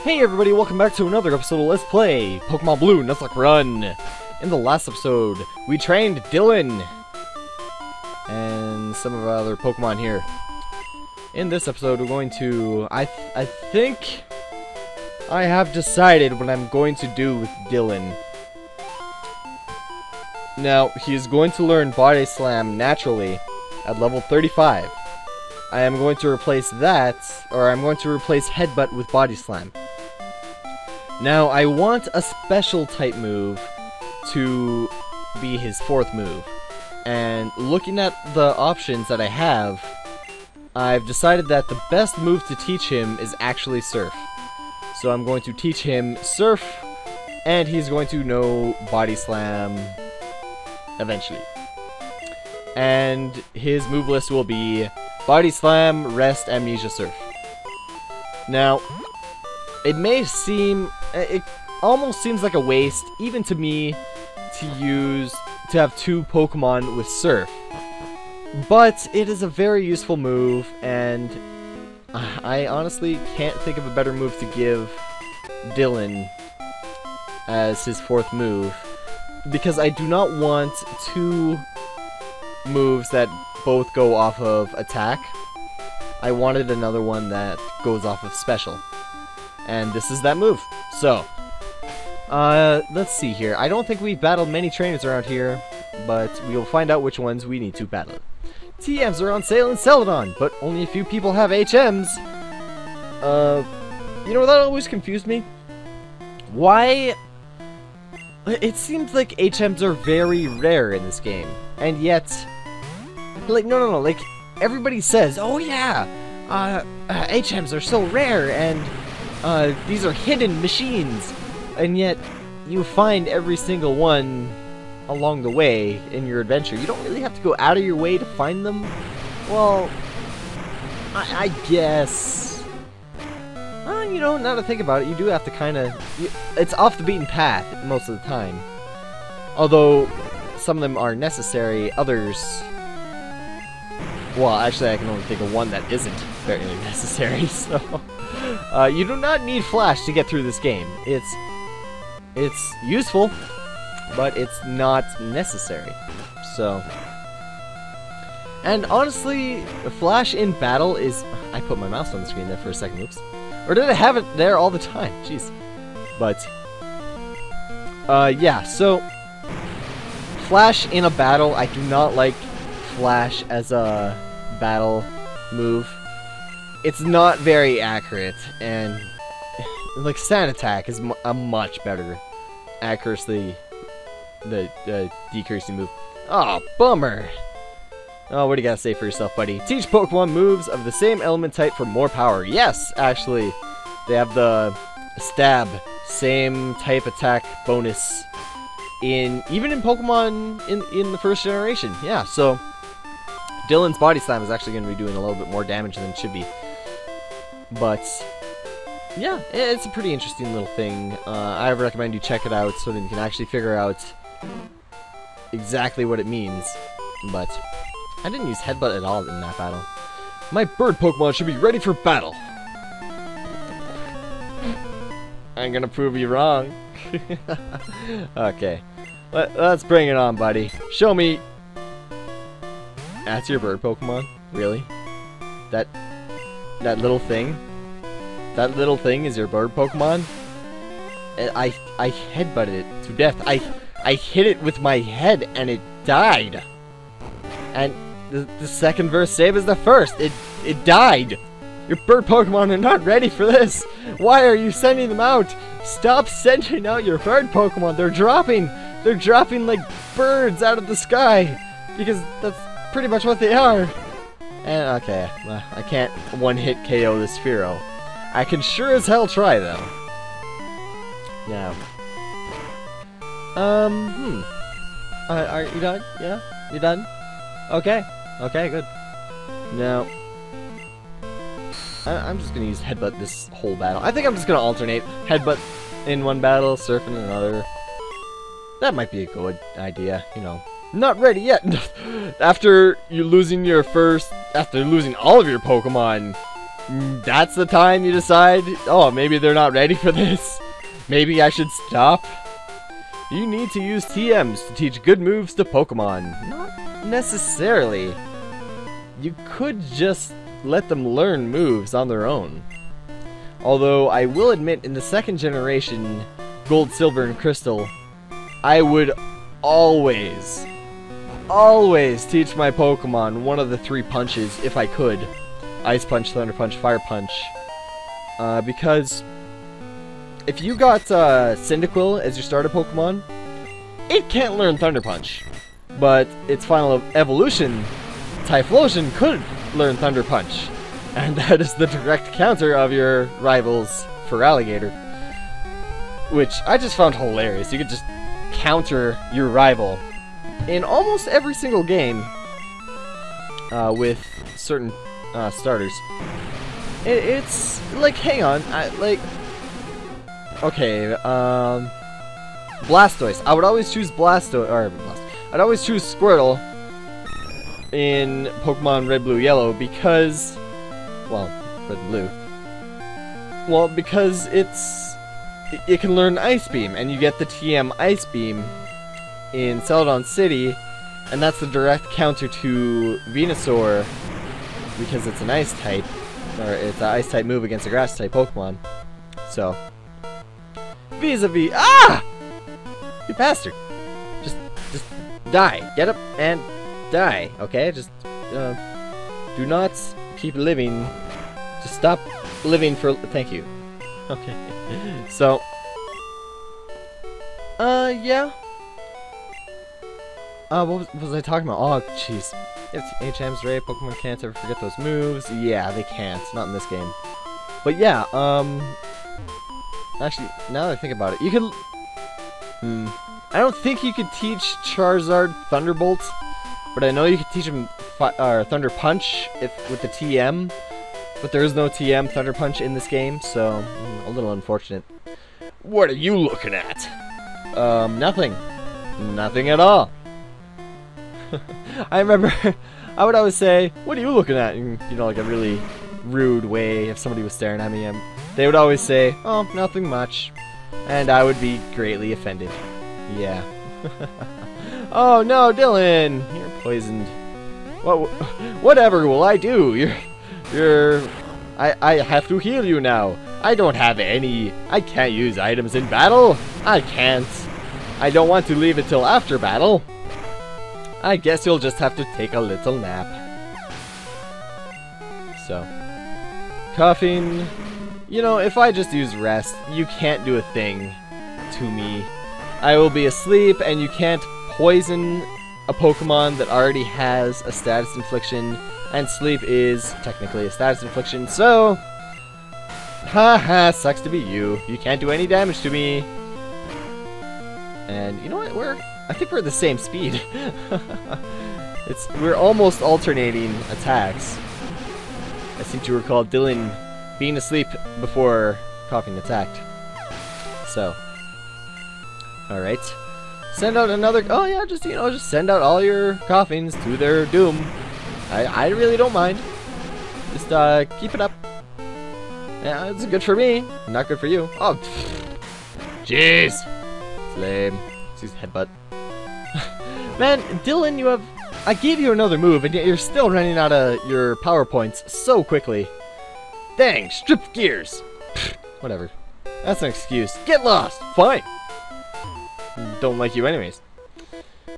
Hey everybody, welcome back to another episode of Let's Play Pokemon Blue Nuzlocke Run. In the last episode, we trained Dylan and some of our other Pokemon here. In this episode, we're going to... I think I have decided what I'm going to do with Dylan. Now, he is going to learn Body Slam naturally at level 35. I am going to replace that, or I'm going to replace Headbutt with Body Slam. Now, I want a special type move to be his fourth move. And looking at the options that I have, I've decided that the best move to teach him is actually Surf. So I'm going to teach him Surf, and he's going to know Body Slam eventually. And his move list will be Body Slam, Rest, Amnesia, Surf. Now, it may seem... it almost seems like a waste, even to me, to have two Pokemon with Surf. But it is a very useful move, and I honestly can't think of a better move to give Dylan as his fourth move, because I do not want two moves that both go off of attack. I wanted another one that goes off of special. And this is that move. So, let's see here. I don't think we've battled many trainers around here, but we'll find out which ones we need to battle. TMs are on sale in Celadon, but only a few people have HMs. You know, that always confused me. Why? It seems like HMs are very rare in this game, and yet, like, no, like, everybody says, oh yeah, HMs are so rare, and these are hidden machines, and yet you find every single one along the way in your adventure. You don't really have to go out of your way to find them. Well, I guess. You know, now to think about it, you do have to kind of... It's off the beaten path most of the time. Although, some of them are necessary, others... Well, actually, I can only think of one that isn't very necessary, so... you do not need Flash to get through this game. It's useful, but it's not necessary. So, and honestly, Flash in battle is... I put my mouse on the screen there for a second. Oops. Or did I have it there all the time? Jeez. But yeah. So, Flash in a battle. I do not like Flash as a battle move. It's not very accurate, and like Sand Attack is a much better accuracy, the decreasing move. Oh, bummer. Oh, what do you gotta say for yourself, buddy? Teach Pokemon moves of the same element type for more power. Yes, actually, they have the stab, same type attack bonus even in Pokemon in the first generation. Yeah, so Dylan's Body Slam is actually going to be doing a little bit more damage than it should be. But, yeah, it's a pretty interesting little thing. I recommend you check it out so that you can actually figure out exactly what it means. But I didn't use Headbutt at all in that battle. My bird Pokemon should be ready for battle. I'm gonna prove you wrong. Okay, let's bring it on, buddy. Show me. That's your bird Pokemon? Really? That little thing? That little thing is your bird Pokemon? I headbutted it to death. I hit it with my head and it died. And the second verse save is the first. It died. Your bird Pokemon are not ready for this. Why are you sending them out? Stop sending out your bird Pokemon. They're dropping like birds out of the sky. Because that's pretty much what they are. And okay, well, I can't one-hit KO this Sphero. I can sure as hell try though. Now, are you done? Yeah, you done? Okay, good. Now, I'm just gonna use Headbutt this whole battle. I think I'm just gonna alternate Headbutt in one battle, Surf in another. That might be a good idea, you know. Not ready yet. After losing all of your Pokemon That's the time you decide, oh, maybe they're not ready for this. Maybe I should stop. You need to use TMs to teach good moves to Pokemon. Not necessarily. You could just let them learn moves on their own. Although, I will admit, in the second generation, Gold, Silver, and Crystal, I would always teach my Pokemon one of the 3 punches if I could. Ice Punch, Thunder Punch, Fire Punch. Because if you got Cyndaquil as your starter Pokemon, it can't learn Thunder Punch. But its final evolution, Typhlosion, could learn Thunder Punch. And that is the direct counter of your rival's Feraligatr. Which I just found hilarious. You could just counter your rival in almost every single game with certain starters. It's like, hang on, okay, Blastoise. I would always choose I'd always choose Squirtle in Pokemon Red, Blue, Yellow because, well, Red and Blue. Well, because it can learn Ice Beam, and you get the TM Ice Beam in Celadon City, and that's the direct counter to Venusaur because it's an Ice type, or it's an Ice type move against a Grass type Pokemon. So, vis-a-vis, you bastard! Just die. Get up and die. Okay, just do not keep living. Just stop living for. Thank you. Okay. So, yeah. What was I talking about? Oh, jeez. It's HM's Ray. Pokemon can't ever forget those moves. Yeah, they can't. Not in this game. But yeah, actually, now that I think about it, you could. I don't think you could teach Charizard Thunderbolt, but I know you could teach him Thunder Punch with the TM. But there is no TM Thunder Punch in this game, so a little unfortunate. What are you looking at? Nothing. Nothing at all. I remember I would always say, what are you looking at? In, you know, like a really rude way if somebody was staring at me. They would always say, oh, nothing much. And I would be greatly offended. Yeah. Oh no, Dylan! You're poisoned. Whatever will I do? I have to heal you now. I don't have any. I can't use items in battle. I can't. I don't want to leave it till after battle. I guess you'll just have to take a little nap. So. Coughing. You know, if I just use rest, you can't do a thing to me. I will be asleep, and you can't poison a Pokemon that already has a status infliction, and sleep is technically a status infliction, so... Haha, sucks to be you. You can't do any damage to me. And you know what? I think we're at the same speed. We're almost alternating attacks. I seem to recall Dylan being asleep before Coughing attacked. So, all right. Send out another. Oh yeah, just send out all your Coughings to their doom. I really don't mind. Just keep it up. Yeah, it's good for me. Not good for you. Oh, jeez. It's lame. Excuse headbutt. Man, Dylan, I gave you another move, and yet you're still running out of your power points so quickly. Dang, stripped gears. Whatever. That's an excuse. Get lost. Fine. Don't like you anyways.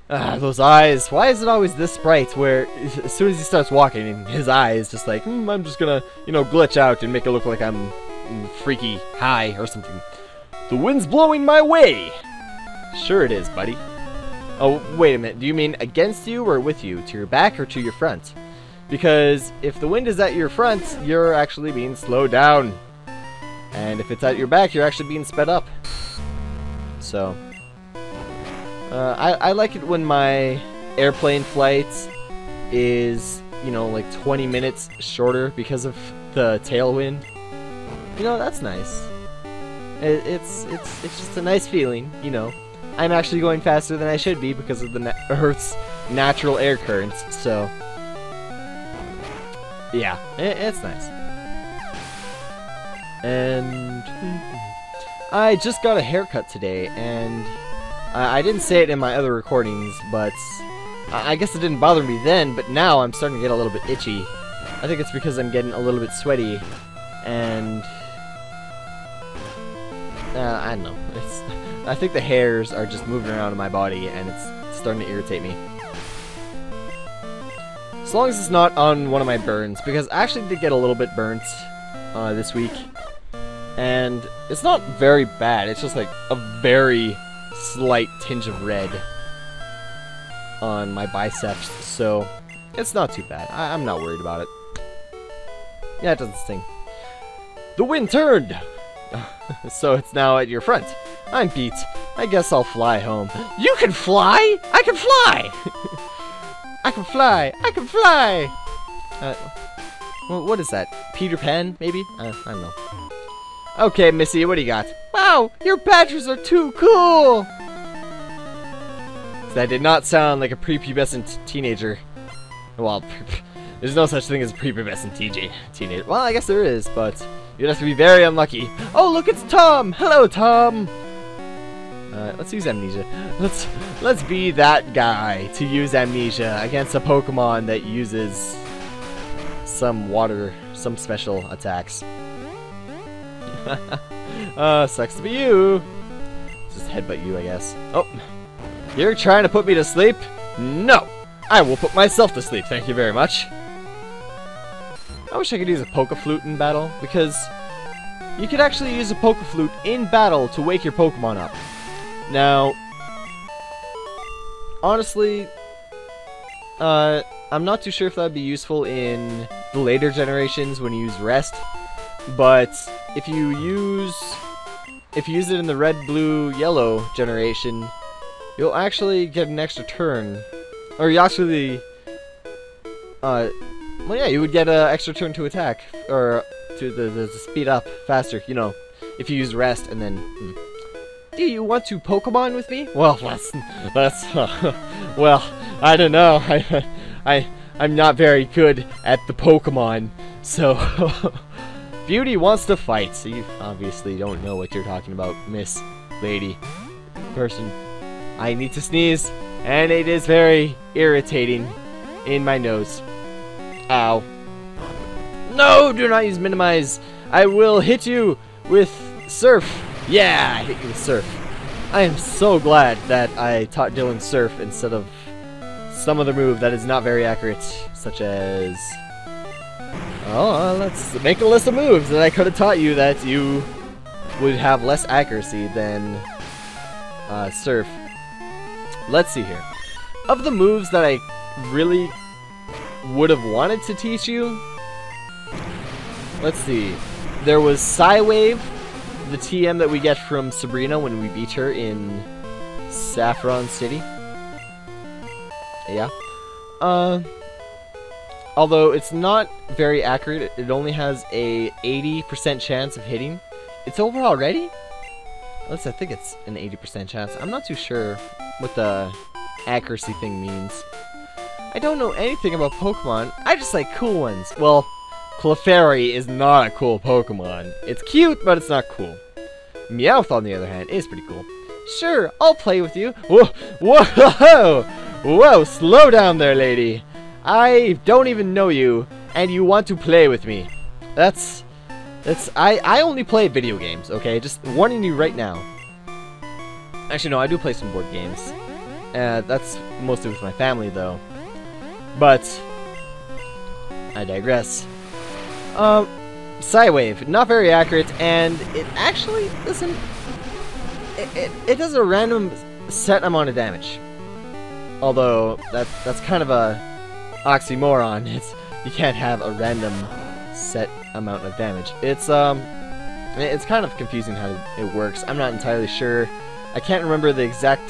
Those eyes. Why is it always this bright where as soon as he starts walking, his eye is just like, I'm just gonna, glitch out and make it look like I'm freaky high or something. The wind's blowing my way. Sure it is, buddy. Oh, wait a minute. Do you mean against you or with you? To your back or to your front? Because if the wind is at your front, you're actually being slowed down. And if it's at your back, you're actually being sped up. So, I like it when my airplane flight is, like 20 minutes shorter because of the tailwind. That's nice. It's just a nice feeling, I'm actually going faster than I should be because of the Earth's natural air currents, so... Yeah, it's nice. And I just got a haircut today, and I didn't say it in my other recordings, but I guess it didn't bother me then, but now I'm starting to get a little bit itchy. I think it's because I'm getting a little bit sweaty, and I don't know. I think the hairs are just moving around in my body, and it's starting to irritate me. As long as it's not on one of my burns, because I actually did get a little bit burnt this week, and it's not very bad. It's just like a very slight tinge of red on my biceps, so it's not too bad. I'm not worried about it. Yeah, it doesn't sting. The wind turned! So it's now at your front. I'm beat. I guess I'll fly home. You can fly? I can fly! I can fly! I can fly! Well, what is that? Peter Pan, maybe? I don't know. Okay, Missy, what do you got? Wow, your badgers are too cool! That did not sound like a prepubescent teenager. Well, there's no such thing as a prepubescent teenager. Well, I guess there is, but you'd have to be very unlucky. Oh, look, it's Tom! Hello, Tom! Let's use Amnesia. Let's be that guy to use Amnesia against a Pokemon that uses some special attacks. Sucks to be you. Just headbutt you, I guess. Oh, you're trying to put me to sleep? No! I will put myself to sleep, thank you very much. I wish I could use a Poké-Flute in battle, because you could actually use a Poké-Flute in battle to wake your Pokemon up. Now, honestly, I'm not too sure if that would be useful in the later generations when you use Rest, but if you use it in the red, blue, yellow generation, you'll actually get an extra turn. Or you actually, well yeah, you would get an extra turn to attack, or to the speed up faster, you know, if you use Rest and then... Do you want to Pokemon with me? Well, that's well, I don't know. I'm not very good at the Pokemon, so Beauty wants to fight. So you obviously don't know what you're talking about, Miss Lady Person. I need to sneeze, and it is very irritating in my nose. Ow. No, do not use Minimize. I will hit you with Surf. Yeah, I hit you with Surf. I am so glad that I taught Dylan Surf instead of some other move that is not very accurate, such as... Oh, let's make a list of moves that I could have taught you that you would have less accuracy than Surf. Let's see here. Of the moves that I really would have wanted to teach you, let's see. There was Psywave, the TM that we get from Sabrina when we beat her in Saffron City. Yeah. Although it's not very accurate, it only has a 80% chance of hitting. It's over already? At least I think it's an 80% chance. I'm not too sure what the accuracy thing means. I don't know anything about Pokemon. I just like cool ones. Well, Clefairy is not a cool Pokemon. It's cute, but it's not cool. Meowth, on the other hand, is pretty cool. Sure, I'll play with you. Whoa, whoa, whoa, slow down there, lady. I don't even know you, and you want to play with me. I only play video games, okay? Just warning you right now. Actually, no, I do play some board games. That's mostly with my family, though. But I digress. Psywave, not very accurate, and it actually doesn't... It does a random set amount of damage. Although, that's kind of a oxymoron. You can't have a random set amount of damage. It's kind of confusing how it works. I'm not entirely sure. I can't remember the exact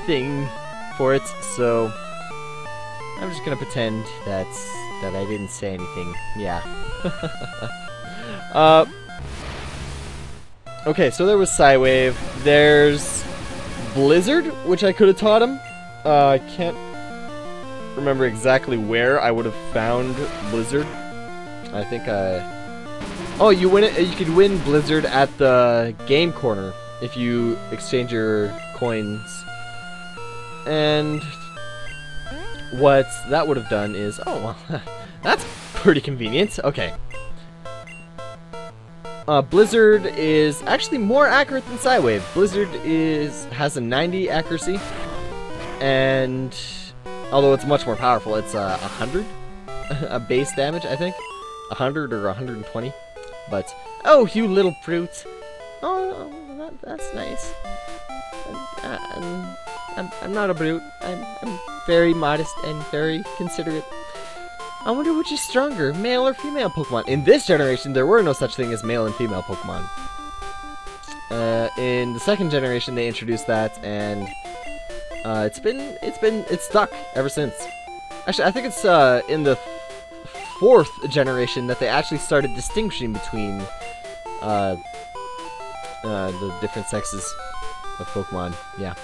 thing for it, so I'm just gonna pretend that I didn't say anything. Yeah. Okay, so there was Psywave. There's Blizzard, which I could have taught him. I can't remember exactly where I would have found Blizzard. I think Oh, you win it. You could win Blizzard at the game corner if you exchange your coins. And what that would have done is, oh well, that's pretty convenient. Okay. Blizzard is actually more accurate than Psywave. Blizzard has a 90 accuracy, and although it's much more powerful, it's 100 a base damage, I think, 100 or 120. But oh, you little brute! Oh, that's nice. I'm not a brute. I'm very modest and very considerate. I wonder which is stronger, male or female Pokemon. In this generation, there were no such thing as male and female Pokemon. In the second generation, they introduced that, and it's stuck ever since. Actually, I think it's in the fourth generation that they actually started distinguishing between the different sexes of Pokemon. Yeah.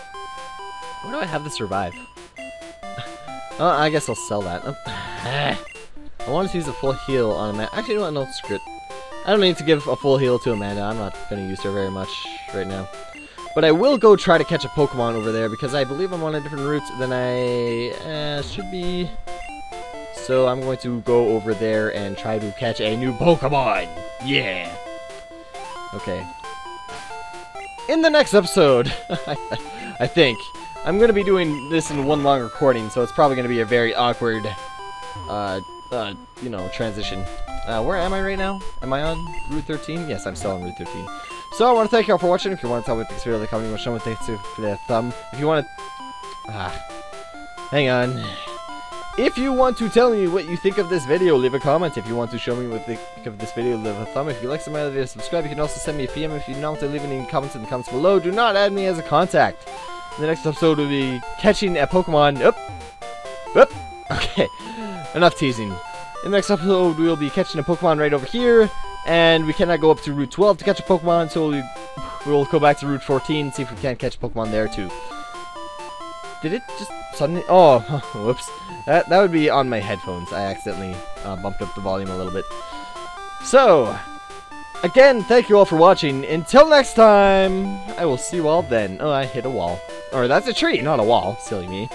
Where do I have to survive? I guess I'll sell that. I want to use a full heal on Amanda. Actually, you know what? No, screw it. I don't need to give a full heal to Amanda. I'm not going to use her very much right now. But I will go try to catch a Pokemon over there because I believe I'm on a different route than I should be. So I'm going to go over there and try to catch a new Pokemon. Yeah. Okay. In the next episode, I think, I'm going to be doing this in one long recording, so it's probably going to be a very awkward, you know, transition. Where am I right now? Am I on Route 13? Yes, I'm still on Route 13. So I want to thank you all for watching. If you want to tell me what this video, comment, you want to show me thanks for the thumb. If you want to... hang on. If you want to tell me what you think of this video, leave a comment. If you want to show me what you think of this video, leave a thumb. If you like some other videos, subscribe. You can also send me a PM if you don't want to leave any comments in the comments below. Do not add me as a contact. The next episode will be catching a Pokemon. Oop. Okay. Enough teasing. In the next episode, we'll be catching a Pokemon right over here. And we cannot go up to Route 12 to catch a Pokemon, so we'll go back to Route 14 and see if we can't catch a Pokemon there too. Did it just suddenly... Oh, whoops. That would be on my headphones. I accidentally bumped up the volume a little bit. So, again, thank you all for watching. Until next time, I will see you all then. Oh, I hit a wall. Or that's a tree, not a wall. Silly me.